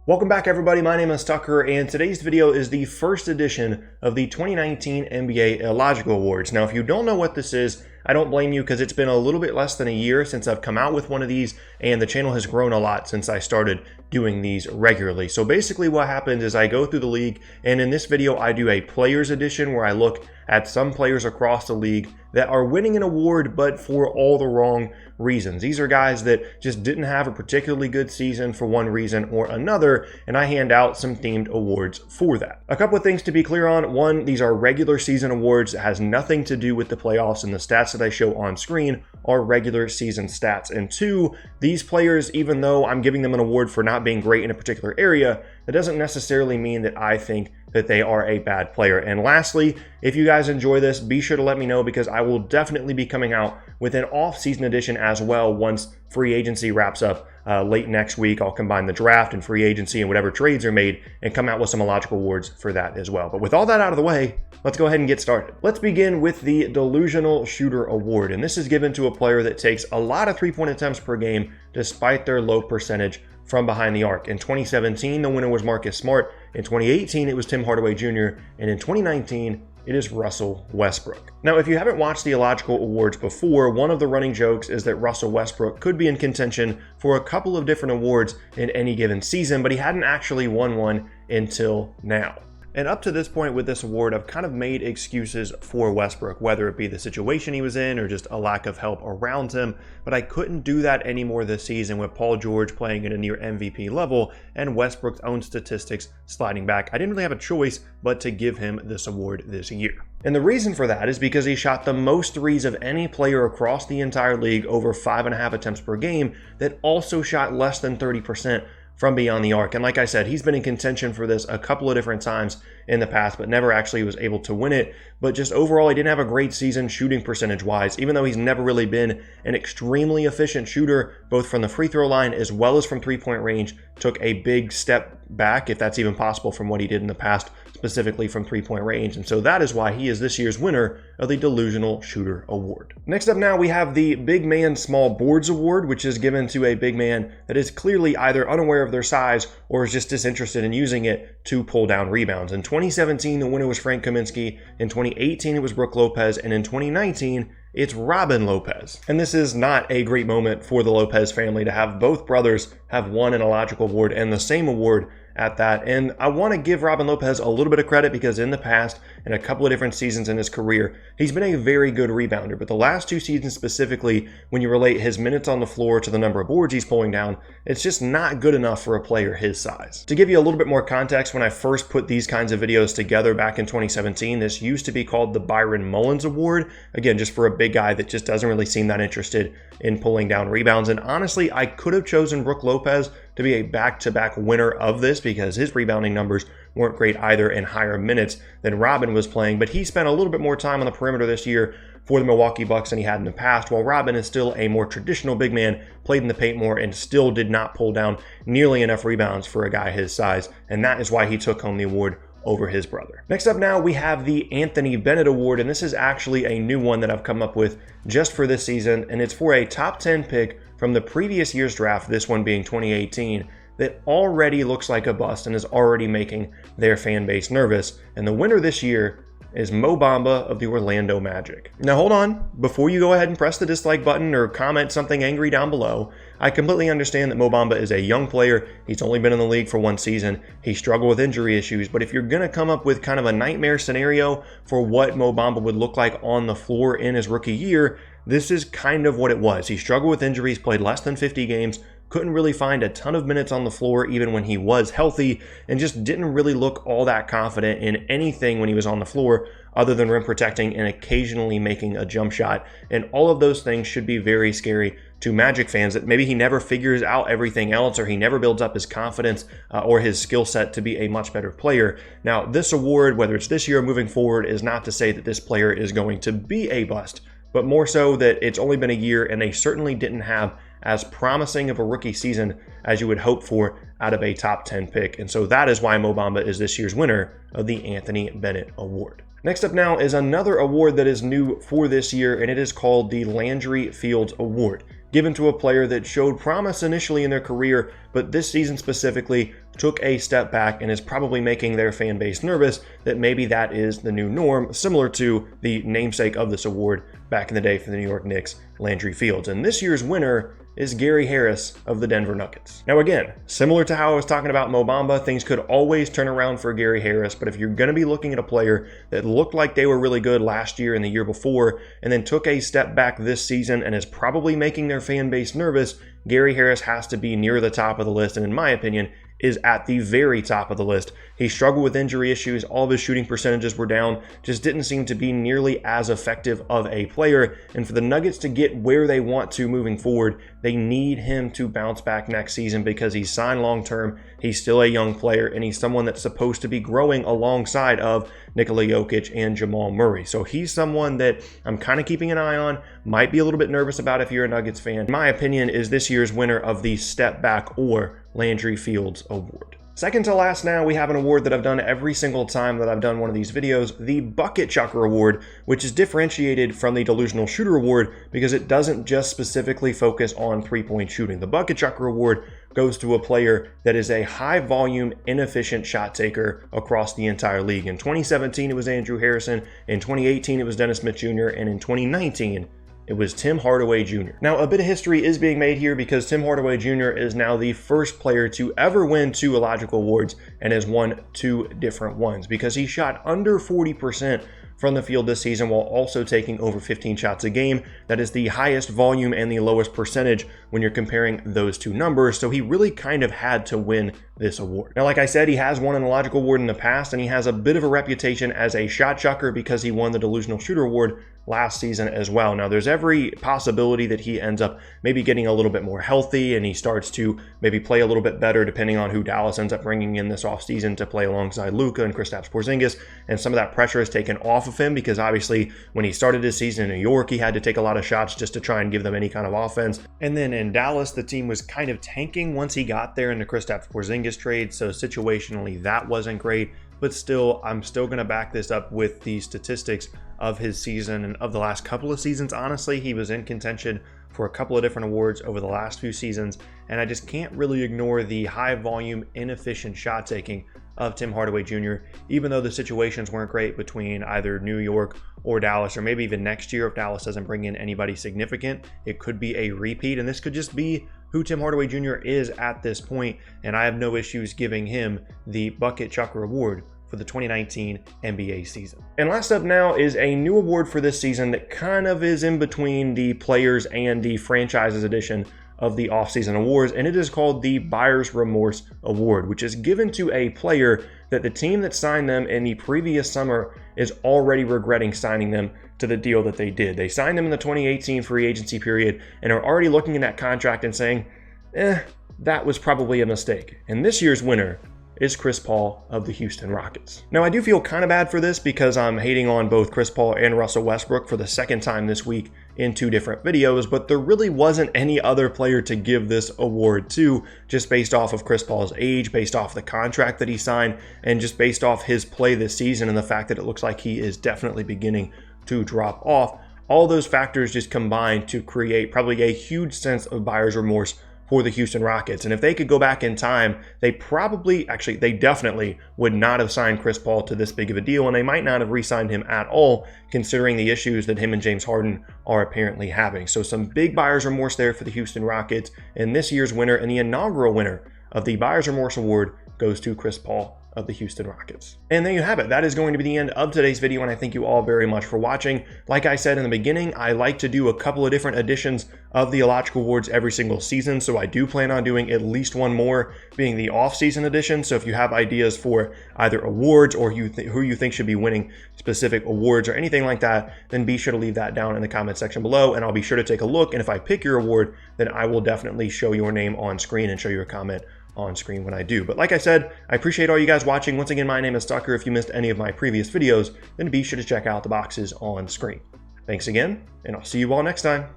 Welcome back everybody, my name is Tucker and today's video is the first edition of the 2019 NBA Illogical Awards. Now if you don't know what this is, I don't blame you because it's been a little bit less than a year since I've come out with one of these and the channel has grown a lot since I started doing these regularly. So basically what happens is I go through the league and in this video I do a players edition where I look at some players across the league that are winning an award but for all the wrong reasons. These are guys that just didn't have a particularly good season for one reason or another, and I hand out some themed awards for that. A couple of things to be clear on. One, these are regular season awards. It has nothing to do with the playoffs, and the stats that I show on screen are regular season stats. And two, these players, even though I'm giving them an award for not being great in a particular area, that doesn't necessarily mean that I think that they are a bad player. And lastly, if you guys enjoy this, be sure to let me know because I will definitely be coming out with an off-season edition as well once free agency wraps up late next week. I'll combine the draft and free agency and whatever trades are made and come out with some illogical awards for that as well. But with all that out of the way, let's go ahead and get started. Let's begin with the Delusional Shooter Award. And this is given to a player that takes a lot of three-point attempts per game despite their low percentage from behind the arc. In 2017, the winner was Marcus Smart. In 2018, it was Tim Hardaway Jr. And in 2019, it is Russell Westbrook. Now, if you haven't watched the Illogical Awards before, one of the running jokes is that Russell Westbrook could be in contention for a couple of different awards in any given season, but he hadn't actually won one until now. And up to this point with this award, I've kind of made excuses for Westbrook, whether it be the situation he was in or just a lack of help around him. But I couldn't do that anymore this season with Paul George playing at a near MVP level and Westbrook's own statistics sliding back. I didn't really have a choice but to give him this award this year. And the reason for that is because he shot the most threes of any player across the entire league, over 5.5 attempts per game, that also shot less than 30% from beyond the arc. And like I said, he's been in contention for this a couple of different times in the past, but never actually was able to win it. But just overall, he didn't have a great season shooting percentage wise, even though he's never really been an extremely efficient shooter, both from the free throw line as well as from three-point range. Took a big step back, if that's even possible, from what he did in the past, specifically from three-point range. And so that is why he is this year's winner of the Delusional Shooter Award. Next up now, we have the Big Man Small Boards Award, which is given to a big man that is clearly either unaware of their size or is just disinterested in using it to pull down rebounds. In 2017, the winner was Frank Kaminsky. In 2018, it was Brook Lopez. And in 2019, it's Robin Lopez. And this is not a great moment for the Lopez family to have both brothers have won an Illogical Award and the same award at that. And I want to give Robin Lopez a little bit of credit because in the past, in a couple of different seasons in his career, he's been a very good rebounder. But the last two seasons specifically, when you relate his minutes on the floor to the number of boards he's pulling down, it's just not good enough for a player his size. To give you a little bit more context, when I first put these kinds of videos together back in 2017, this used to be called the Byron Mullins Award. Again, just for a big guy that just doesn't really seem that interested in pulling down rebounds. And honestly, I could have chosen Brook Lopez to be a back-to-back winner of this because his rebounding numbers weren't great either in higher minutes than Robin was playing, but he spent a little bit more time on the perimeter this year for the Milwaukee Bucks than he had in the past, while Robin is still a more traditional big man, played in the paint more, and still did not pull down nearly enough rebounds for a guy his size, and that is why he took home the award over his brother. Next up now, we have the Anthony Bennett Award, and this is actually a new one that I've come up with just for this season, and it's for a top 10 pick from the previous year's draft, this one being 2018, that already looks like a bust and is already making their fan base nervous. And the winner this year is Mo Bamba of the Orlando Magic. Now hold on, before you go ahead and press the dislike button or comment something angry down below, I completely understand that Mo Bamba is a young player. He's only been in the league for one season. He struggled with injury issues, but if you're gonna come up with kind of a nightmare scenario for what Mo Bamba would look like on the floor in his rookie year, this is kind of what it was. He struggled with injuries, played less than 50 games, couldn't really find a ton of minutes on the floor even when he was healthy, and just didn't really look all that confident in anything when he was on the floor other than rim protecting and occasionally making a jump shot. And all of those things should be very scary to Magic fans, that maybe he never figures out everything else or he never builds up his confidence or his skill set to be a much better player. Now, this award, whether it's this year or moving forward, is not to say that this player is going to be a bust, but more so that it's only been a year and they certainly didn't have as promising of a rookie season as you would hope for out of a top 10 pick. And so that is why Mo Bamba is this year's winner of the Anthony Bennett Award. Next up now is another award that is new for this year, and it is called the Landry Fields Award, given to a player that showed promise initially in their career, but this season specifically took a step back and is probably making their fan base nervous that maybe that is the new norm, similar to the namesake of this award back in the day for the New York Knicks, Landry Fields. And this year's winner is Gary Harris of the Denver Nuggets. Now again, similar to how I was talking about Mo Bamba, things could always turn around for Gary Harris, but if you're going to be looking at a player that looked like they were really good last year and the year before, and then took a step back this season and is probably making their fan base nervous, Gary Harris has to be near the top of the list, and in my opinion, is at the very top of the list. He struggled with injury issues, all of his shooting percentages were down, just didn't seem to be nearly as effective of a player, and for the Nuggets to get where they want to moving forward, they need him to bounce back next season because he's signed long-term, he's still a young player, and he's someone that's supposed to be growing alongside of Nikola Jokic and Jamal Murray. So he's someone that I'm kind of keeping an eye on, might be a little bit nervous about if you're a Nuggets fan. In my opinion, is this year's winner of the Step Back or Landry Fields Award. Second to last now, we have an award that I've done every single time that I've done one of these videos, the Bucket Chucker Award, which is differentiated from the Delusional Shooter Award because it doesn't just specifically focus on three-point shooting. The Bucket Chucker Award goes to a player that is a high-volume, inefficient shot taker across the entire league. In 2017, it was Andrew Harrison. In 2018, it was Dennis Smith Jr. And in 2019, it was Tim Hardaway Jr. Now, a bit of history is being made here because Tim Hardaway Jr. is now the first player to ever win 2 Illogical Awards and has won 2 different ones because he shot under 40% from the field this season while also taking over 15 shots a game. That is the highest volume and the lowest percentage when you're comparing those 2 numbers. So he really kind of had to win this award. Now, like I said, he has won an Illogical Award in the past, and he has a bit of a reputation as a shot chucker because he won the Delusional Shooter Award last season as well. Now, there's every possibility that he ends up maybe getting a little bit more healthy and he starts to maybe play a little bit better depending on who Dallas ends up bringing in this offseason to play alongside Luka and Kristaps Porzingis, and some of that pressure is taken off of him because obviously when he started his season in New York, he had to take a lot of shots just to try and give them any kind of offense. And then in Dallas, the team was kind of tanking once he got there in the Kristaps Porzingis trade, so situationally that wasn't great. But still, I'm still going to back this up with the statistics of his season and of the last couple of seasons. Honestly, he was in contention for a couple of different awards over the last few seasons, and I just can't really ignore the high volume, inefficient shot taking of Tim Hardaway Jr., even though the situations weren't great between either New York or Dallas, or maybe even next year if Dallas doesn't bring in anybody significant. It could be a repeat, and this could just be who Tim Hardaway Jr. is at this point, and I have no issues giving him the Bucket Chucker Award for the 2019 NBA season. And last up now is a new award for this season that kind of is in between the players and the franchises edition of the offseason awards, and it is called the Buyer's Remorse Award, which is given to a player that the team that signed them in the previous summer is already regretting signing them to the deal that they did. They signed them in the 2018 free agency period and are already looking at that contract and saying, that was probably a mistake. And this year's winner is Chris Paul of the Houston Rockets. Now, I do feel kind of bad for this because I'm hating on both Chris Paul and Russell Westbrook for the second time this week in 2 different videos, but there really wasn't any other player to give this award to, just based off of Chris Paul's age, based off the contract that he signed, and just based off his play this season and the fact that it looks like he is definitely beginning to drop off. All those factors just combine to create probably a huge sense of buyer's remorse for the Houston Rockets. And if they could go back in time, they definitely would not have signed Chris Paul to this big of a deal, and they might not have re-signed him at all, considering the issues that him and James Harden are apparently having. So some big buyer's remorse there for the Houston Rockets, and this year's winner and the inaugural winner of the Buyer's Remorse Award goes to Chris Paul of the Houston Rockets. And there you have it. That is going to be the end of today's video, and I thank you all very much for watching. Like I said in the beginning, I like to do a couple of different editions of the Illogical Awards every single season, so I do plan on doing at least one more being the off-season edition. So if you have ideas for either awards or who you think should be winning specific awards or anything like that, then be sure to leave that down in the comment section below, and I'll be sure to take a look. And if I pick your award, then I will definitely show your name on screen and show you a comment on screen when I do. But like I said, I appreciate all you guys watching. Once again, my name is Tucker. If you missed any of my previous videos, then be sure to check out the boxes on screen. Thanks again, and I'll see you all next time.